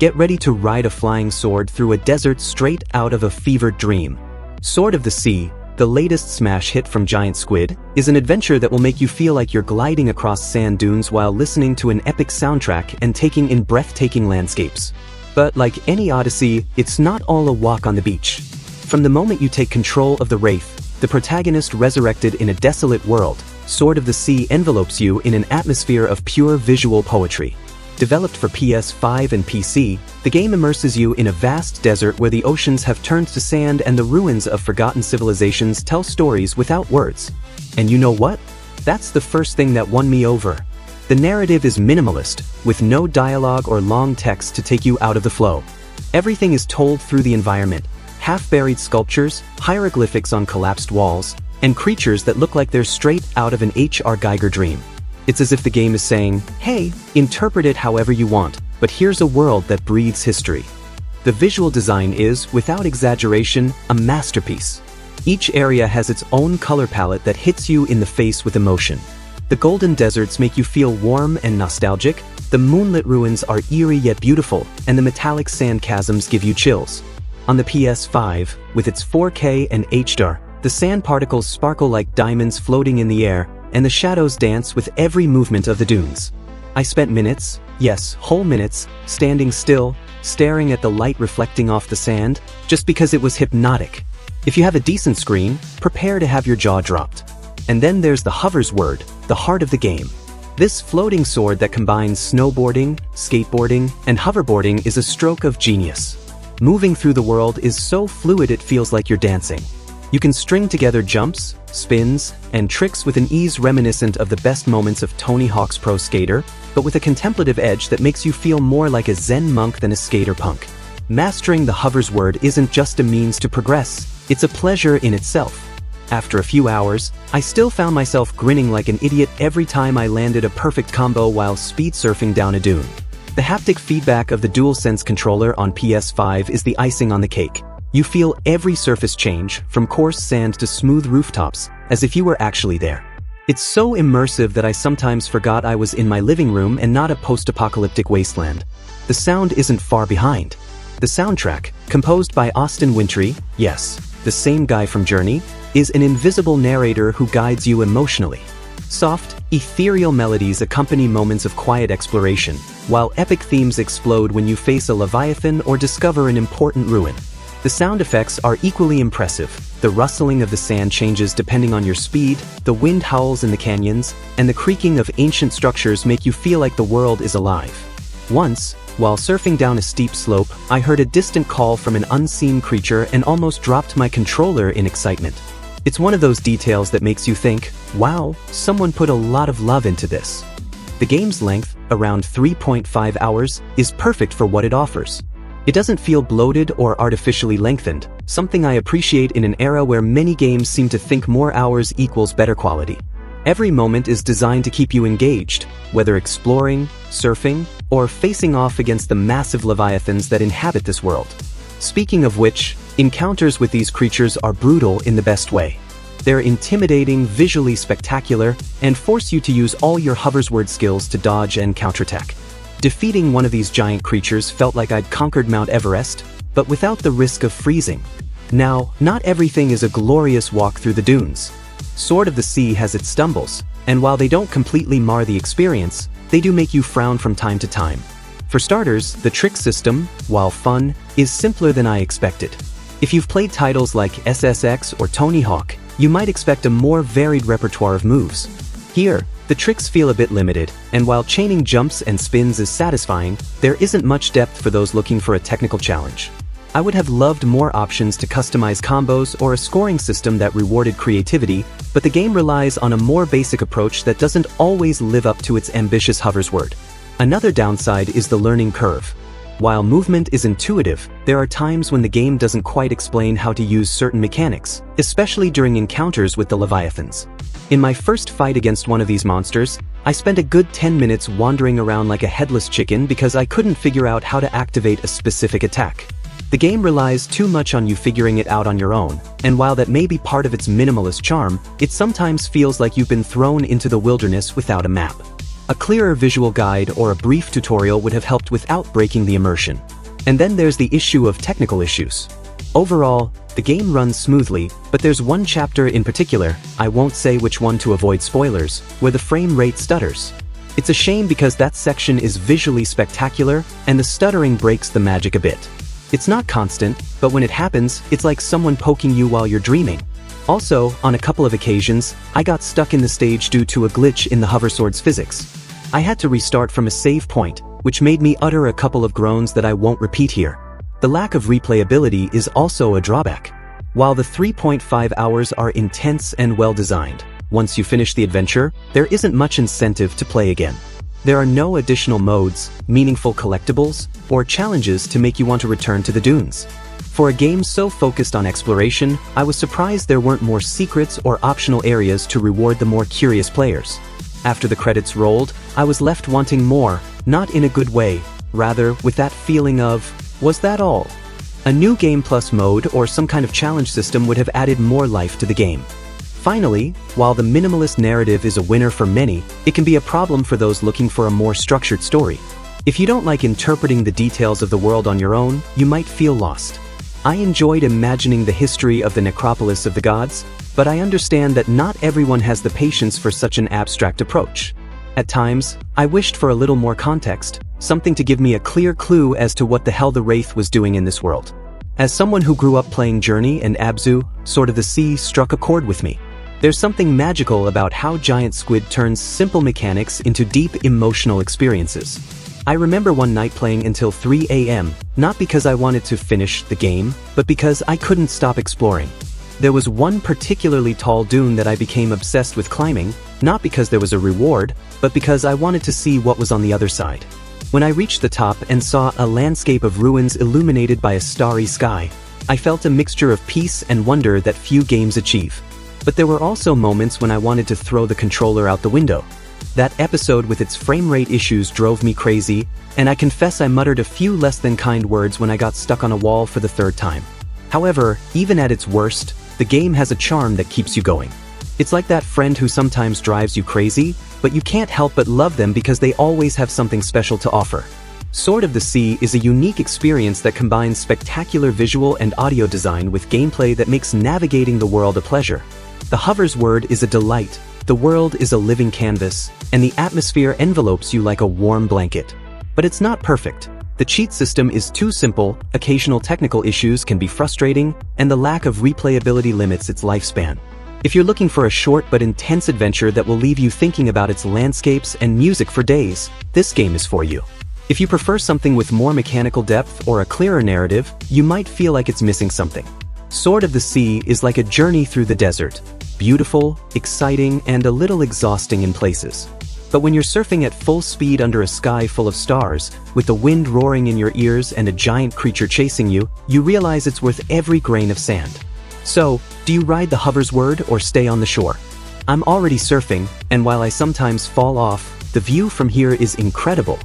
Get ready to ride a flying sword through a desert straight out of a fevered dream. Sword of the Sea, the latest smash hit from Giant Squid, is an adventure that will make you feel like you're gliding across sand dunes while listening to an epic soundtrack and taking in breathtaking landscapes. But like any odyssey, it's not all a walk on the beach. From the moment you take control of the Wraith, the protagonist resurrected in a desolate world, Sword of the Sea envelopes you in an atmosphere of pure visual poetry. Developed for PS5 and PC, the game immerses you in a vast desert where the oceans have turned to sand and the ruins of forgotten civilizations tell stories without words. And you know what? That's the first thing that won me over. The narrative is minimalist, with no dialogue or long text to take you out of the flow. Everything is told through the environment, half-buried sculptures, hieroglyphics on collapsed walls, and creatures that look like they're straight out of an H.R. Geiger dream. It's as if the game is saying, hey, interpret it however you want, but here's a world that breathes history. The visual design is, without exaggeration, a masterpiece. Each area has its own color palette that hits you in the face with emotion. The golden deserts make you feel warm and nostalgic, the moonlit ruins are eerie yet beautiful, and the metallic sand chasms give you chills. On the PS5, with its 4K and HDR, the sand particles sparkle like diamonds floating in the air, and the shadows dance with every movement of the dunes. I spent minutes, yes, whole minutes, standing still, staring at the light reflecting off the sand, just because it was hypnotic. If you have a decent screen, prepare to have your jaw dropped. And then there's the Hoversword, the heart of the game. This floating sword that combines snowboarding, skateboarding, and hoverboarding is a stroke of genius. Moving through the world is so fluid it feels like you're dancing. You can string together jumps, spins, and tricks with an ease reminiscent of the best moments of Tony Hawk's Pro Skater, but with a contemplative edge that makes you feel more like a Zen monk than a skater punk. Mastering the Hoversword isn't just a means to progress, it's a pleasure in itself. After a few hours, I still found myself grinning like an idiot every time I landed a perfect combo while speed surfing down a dune. The haptic feedback of the DualSense controller on PS5 is the icing on the cake. You feel every surface change, from coarse sand to smooth rooftops, as if you were actually there. It's so immersive that I sometimes forgot I was in my living room and not a post-apocalyptic wasteland. The sound isn't far behind. The soundtrack, composed by Austin Wintory, yes, the same guy from Journey, is an invisible narrator who guides you emotionally. Soft, ethereal melodies accompany moments of quiet exploration, while epic themes explode when you face a leviathan or discover an important ruin. The sound effects are equally impressive. The rustling of the sand changes depending on your speed, the wind howls in the canyons, and the creaking of ancient structures make you feel like the world is alive. Once, while surfing down a steep slope, I heard a distant call from an unseen creature and almost dropped my controller in excitement. It's one of those details that makes you think, wow, someone put a lot of love into this. The game's length, around 3.5 hours, is perfect for what it offers. It doesn't feel bloated or artificially lengthened, something I appreciate in an era where many games seem to think more hours equals better quality. Every moment is designed to keep you engaged, whether exploring, surfing, or facing off against the massive leviathans that inhabit this world. Speaking of which, encounters with these creatures are brutal in the best way. They're intimidating, visually spectacular, and force you to use all your Hoversword skills to dodge and counterattack. Defeating one of these giant creatures felt like I'd conquered Mount Everest, but without the risk of freezing. Now, not everything is a glorious walk through the dunes. Sword of the Sea has its stumbles, and while they don't completely mar the experience, they do make you frown from time to time. For starters, the trick system, while fun, is simpler than I expected. If you've played titles like SSX or Tony Hawk, you might expect a more varied repertoire of moves. Here, the tricks feel a bit limited, and while chaining jumps and spins is satisfying, there isn't much depth for those looking for a technical challenge. I would have loved more options to customize combos or a scoring system that rewarded creativity, but the game relies on a more basic approach that doesn't always live up to its ambitious Hoversword. Another downside is the learning curve. While movement is intuitive, there are times when the game doesn't quite explain how to use certain mechanics, especially during encounters with the leviathans. In my first fight against one of these monsters, I spent a good 10 minutes wandering around like a headless chicken because I couldn't figure out how to activate a specific attack. The game relies too much on you figuring it out on your own, and while that may be part of its minimalist charm, it sometimes feels like you've been thrown into the wilderness without a map. A clearer visual guide or a brief tutorial would have helped without breaking the immersion. And then there's the issue of technical issues. Overall, the game runs smoothly, but there's one chapter in particular, I won't say which one to avoid spoilers, where the frame rate stutters. It's a shame because that section is visually spectacular, and the stuttering breaks the magic a bit. It's not constant, but when it happens, it's like someone poking you while you're dreaming. Also, on a couple of occasions, I got stuck in the stage due to a glitch in the Hoversword's physics. I had to restart from a save point, which made me utter a couple of groans that I won't repeat here. The lack of replayability is also a drawback. While the 3.5 hours are intense and well-designed, once you finish the adventure, there isn't much incentive to play again. There are no additional modes, meaningful collectibles, or challenges to make you want to return to the dunes. For a game so focused on exploration, I was surprised there weren't more secrets or optional areas to reward the more curious players. After the credits rolled, I was left wanting more, not in a good way, rather with that feeling of, was that all? A new Game Plus mode or some kind of challenge system would have added more life to the game. Finally, while the minimalist narrative is a winner for many, it can be a problem for those looking for a more structured story. If you don't like interpreting the details of the world on your own, you might feel lost. I enjoyed imagining the history of the necropolis of the gods, but I understand that not everyone has the patience for such an abstract approach. At times, I wished for a little more context, something to give me a clear clue as to what the hell the Wraith was doing in this world. As someone who grew up playing Journey and Abzu, Sword of the Sea struck a chord with me. There's something magical about how Giant Squid turns simple mechanics into deep emotional experiences. I remember one night playing until 3 a.m., not because I wanted to finish the game, but because I couldn't stop exploring. There was one particularly tall dune that I became obsessed with climbing, not because there was a reward, but because I wanted to see what was on the other side. When I reached the top and saw a landscape of ruins illuminated by a starry sky, I felt a mixture of peace and wonder that few games achieve. But there were also moments when I wanted to throw the controller out the window. That episode with its frame rate issues drove me crazy, and I confess I muttered a few less than kind words when I got stuck on a wall for the third time. However, even at its worst, the game has a charm that keeps you going. It's like that friend who sometimes drives you crazy, but you can't help but love them because they always have something special to offer. Sword of the Sea is a unique experience that combines spectacular visual and audio design with gameplay that makes navigating the world a pleasure. The Hoversword is a delight, the world is a living canvas, and the atmosphere envelopes you like a warm blanket. But it's not perfect. The cheat system is too simple, occasional technical issues can be frustrating, and the lack of replayability limits its lifespan. If you're looking for a short but intense adventure that will leave you thinking about its landscapes and music for days, this game is for you. If you prefer something with more mechanical depth or a clearer narrative, you might feel like it's missing something. Sword of the Sea is like a journey through the desert, beautiful, exciting, and a little exhausting in places. But when you're surfing at full speed under a sky full of stars, with the wind roaring in your ears and a giant creature chasing you, you realize it's worth every grain of sand. So, do you ride the Hoversword or stay on the shore? I'm already surfing, and while I sometimes fall off, the view from here is incredible.